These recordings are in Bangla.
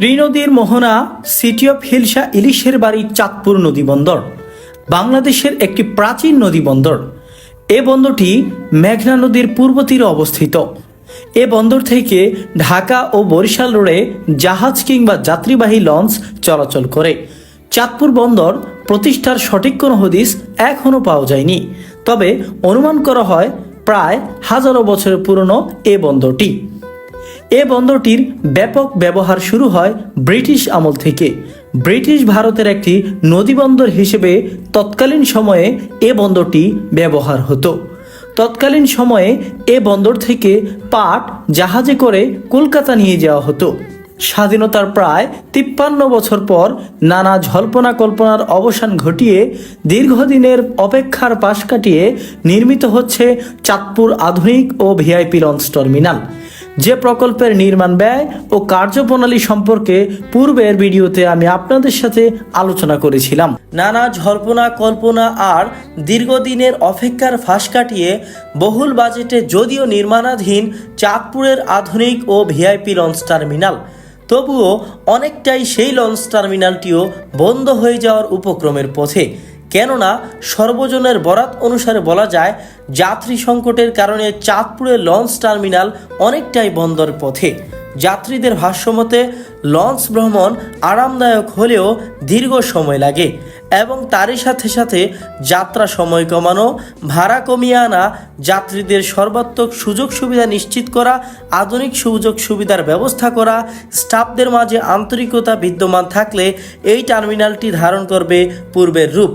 ত্রিনদীর মোহনা সিটি অফ হিলসা ইলিশের বাড়ি চাঁদপুর নদীবন্দর বাংলাদেশের একটি প্রাচীন নদীবন্দর। এ বন্দরটি মেঘনা নদীর পূর্ব তীরে অবস্থিত। এ বন্দর থেকে ঢাকা ও বরিশাল রোডে জাহাজ কিংবা যাত্রীবাহী লঞ্চ চলাচল করে। চাঁদপুর বন্দর প্রতিষ্ঠার সঠিক কোনো হদিস এখনও পাওয়া যায়নি, তবে অনুমান করা হয় প্রায় হাজারো বছরের পুরনো এ বন্দরটি। এ বন্দরটির ব্যাপক ব্যবহার শুরু হয় ব্রিটিশ আমল থেকে। ব্রিটিশ ভারতের একটি নদীবন্দর হিসেবে তৎকালীন সময়ে এ বন্দরটি ব্যবহার হতো। তৎকালীন সময়ে এ বন্দর থেকে পাট জাহাজে করে কলকাতা নিয়ে যাওয়া হতো। স্বাধীনতার প্রায় 53 বছর পর নানা জল্পনা কল্পনার অবসান ঘটিয়ে দীর্ঘদিনের অপেক্ষার পাশ কাটিয়ে নির্মিত হচ্ছে চাঁদপুর আধুনিক ও ভিআইপি লঞ্চ টার্মিনাল। যে প্রকল্পের নির্মাণ ব্যয় ও কার্যপ্রণালী সম্পর্কে পূর্বের ভিডিওতে আমি আপনাদের সাথে আলোচনা করেছিলাম। নানা জল্পনা কল্পনা আর দীর্ঘদিনের অপেক্ষার ফাঁস কাটিয়ে বহুল বাজেটে যদিও নির্মাণাধীন চাঁদপুরের আধুনিক ও ভিআইপি লঞ্চ টার্মিনাল, তবুও অনেকটাই সেই লঞ্চ টার্মিনালটিও বন্ধ হয়ে যাওয়ার উপক্রমের পথে। কেননা সর্বজনের বরাত অনুসারে বলা যায়, যাত্রী সংকটের কারণে চাঁদপুরের লঞ্চ টার্মিনাল অনেকটাই বন্ধর পথে। যাত্রীদের ভাষ্যমতে লঞ্চ ভ্রমণ আরামদায়ক হলেও দীর্ঘ সময় লাগে এবং তারই সাথে সাথে যাত্রা সময় কমানো, ভাড়া কমিয়ে আনা, যাত্রীদের সর্বাত্মক সুযোগ সুবিধা নিশ্চিত করা, আধুনিক সুযোগ সুবিধার ব্যবস্থা করা, স্টাফদের মাঝে আন্তরিকতা বিদ্যমান থাকলে এই টার্মিনালটি ধারণ করবে পূর্বের রূপ।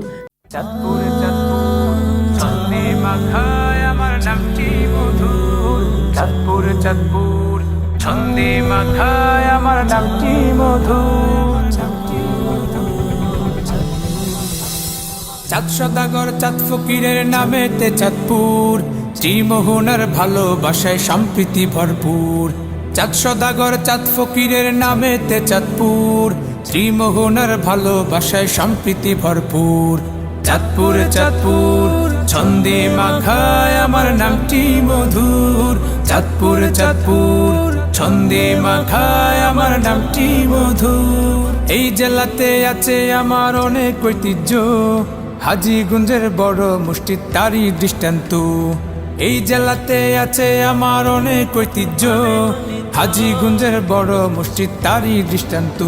চাঁদপুর চাঁদপুর ছন্দে মাখায় আমার নামটি মধুর। চাঁদপুর চাঁদপুর ছন্দে মাখায় আমার নামটি মধুর। চাঁদ সদাগর চাঁদ ফকিরের নামেতে চাঁদপুর, শ্রীমোহনার ভালোবাসায় সম্প্রীতি ভরপুর। চাঁদ সদাগর চাঁদ ফকিরের নামেতে চাঁদপুর, শ্রীমোহনার ভালোবাসায় সম্প্রীতি ভরপুর। চাঁদপুর চাঁদপুর ছন্দে মাখায় আমার নামটি মধুর। চাঁদপুর চাঁদপুর ছন্দে মাখায় আমার নামটি মধুর। এই জেলাতে আছে আমার অনেক ঐতিহ্য, হাজীগঞ্জের বড় মসজিদ তারই দৃষ্টান্ত। এই জেলাতে আছে আমার অনেক ঐতিহ্য, হাজীগঞ্জের বড় মসজিদ তারই দৃষ্টান্ত।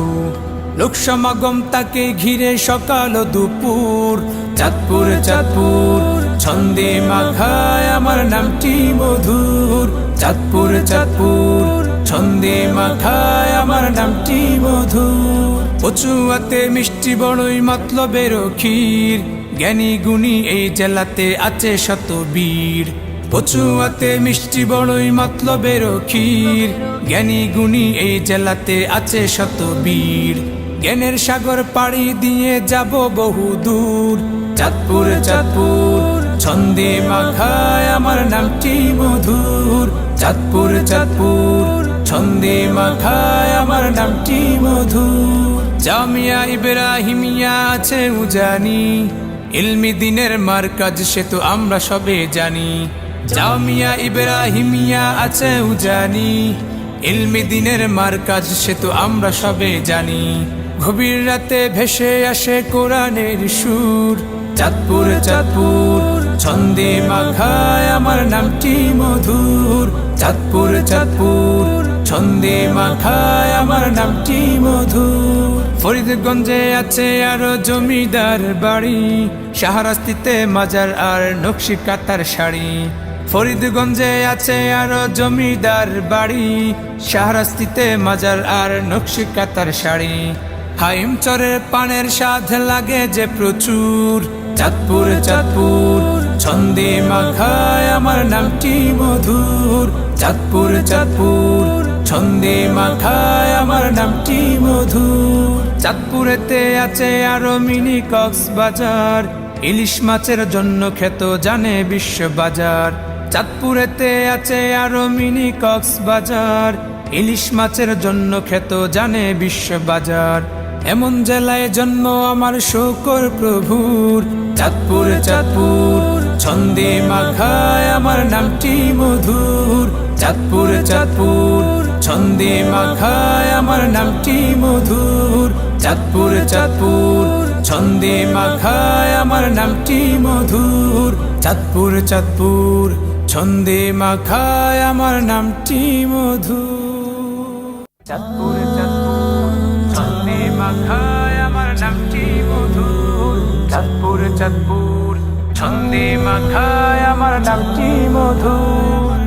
লোক সমাগম তাকে ঘিরে সকাল ও দুপুর। চাঁদপুর চাঁদপুর ছন্দে মাখায় আমার নামটি মধুর। চাঁদপুর চাঁদপুর ছন্দে মাখায় আমার নামটি মধুর। কচুয়াতে মিষ্টি বড়ই মতলবের ক্ষীর, জ্ঞানী গুণী এই জেলাতে আছে শত বীর। কচুয়াতে মিষ্টি বড়ই মতলবের ক্ষীর, জ্ঞানী গুণী এই জেলাতে আছে শত বীর। জ্ঞানের সাগর পাড়ি দিয়ে যাব বহু দূর। চাঁদপুর চাঁদপুর ছন্দে মাখায় আমার নামটি মধুর। চাঁদপুর চাঁদপুর ছন্দে মাখায় আমার নামটি মধুর। জামিয়া ইব্রাহিমিয়া আছে উজানি, ইলমি দিনের মারকাজ সে তো আমরা সবে জানি। জামিয়া ইব্রাহিমিয়া আছে উজানি, ইলমি দিনের মারকাজ সে তো আমরা সবে জানি। গভীর রাতে ভেসে আসে কোরআনের সুর। চাঁদপুর চাঁদপুর ছন্দে মাখায় আমার নামটি মধুর। চাঁদপুর চাঁদপুর ছন্দে মাখায় আমার নামটি মধুর। ফরিদগঞ্জে আছে আরো জমিদার বাড়ি, শাহরাস্তিতে মাজার আর নকশি কাতার শাড়ি। ফরিদগঞ্জে আছে আরো জমিদার বাড়ি, শাহরাস্তিতে মাজার আর নকশি কাতার শাড়ি। হাইমচরের পানের স্বাদ লাগে যে প্রচুর। চাঁদপুর চাঁদপুর ছন্দে মাখায় আমার নামটি মধুর। চাঁদপুর চাঁদপুর ছন্দে মাখায় আমার নামটি মধুর। চাঁদপুরেতে আছে আরো মিনি কক্সবাজার, ইলিশ মাছের জন্য খ্যাত জানে বিশ্ব বাজার। চাঁদপুরেতে আছে আরো মিনি কক্সবাজার, ইলিশ মাছের জন্য খ্যাত জানে বিশ্ব বাজার। এমন জেলায় জন্ম আমার শোকর প্রভুর। চাঁদপুর চাঁদপুর ছন্দে মাখায় আমার নামটি মধুর। চাঁদপুর চাঁদপুর ছন্দে মাখায় আমার নামটি মধুর। চাঁদপুর চাঁদপুর ছন্দে মাখায় আমার নামটি মধুর। চাঁদপুর চাঁদপুর ছন্দে মাখায় আমার নামটি মধুর। চাঁদপুর চাঁদপুর ছন্দে মাখায় আমার নামটি মধুর। চাঁদপুর চাঁদপুর ছন্দে মাখায় আমার নামটি মধুর।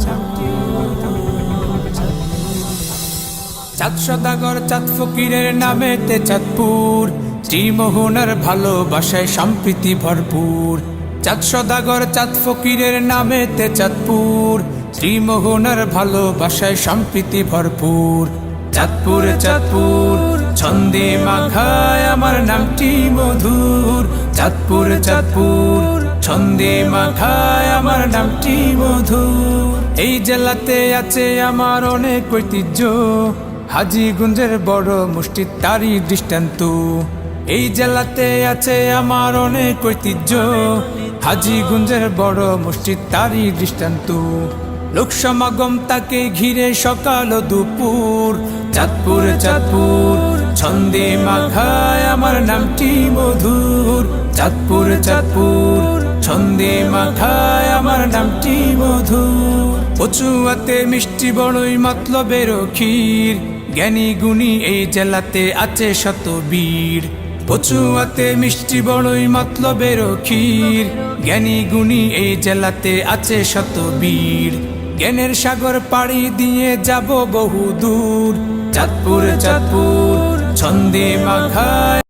চাঁদ সদাগর চাঁদ ফকিরের নামেতে চাঁদপুর, ত্রিমোহনার ভালোবাসায় সম্প্রীতি ভরপুর। চাঁদ সদাগর চাঁদ ফকিরের নামেতে চাঁদপুর, ত্রিমোহনার ভালোবাসায় সম্প্রীতি ভরপুর। চাঁদপুর চাঁদপুর ছন্দে মাখায় আমার নামটি মধুর। চাঁদপুর চাঁদপুর ছন্দে মাখায় আমার নামটি মধুর। এই জেলাতে আছে আমার অনেক ঐতিহ্য, হাজীগঞ্জের বড় মুষ্টি তারই দৃষ্টান্ত। এই জেলাতে আছে আমার অনেক ঐতিহ্য, হাজীগঞ্জের বড় মুষ্টি তারই দৃষ্টান্ত। লোকসমাগম তাকে ঘিরে সকাল ও দুপুর। চাঁদপুর চাঁদপুর ছন্দে মাখায় আমার নামটি মধুর। চাঁদপুর চাঁদপুর ছন্দে মাখায় আমার নামটি মধুর। কচুয়াতে মিষ্টি বড়ই মতলবের ক্ষীর, জ্ঞানী গুণী এই জেলাতে আছে শত বীর। কচুয়াতে মিষ্টি বড়ই মতলবের ক্ষীর, জ্ঞানী গুণী এই জেলাতে আছে শত বীর। জ্ঞানের সাগর পাড়ি দিয়ে যাব বহু দূর। চাঁদপুর চাঁদপুর ছন্দে মাখায়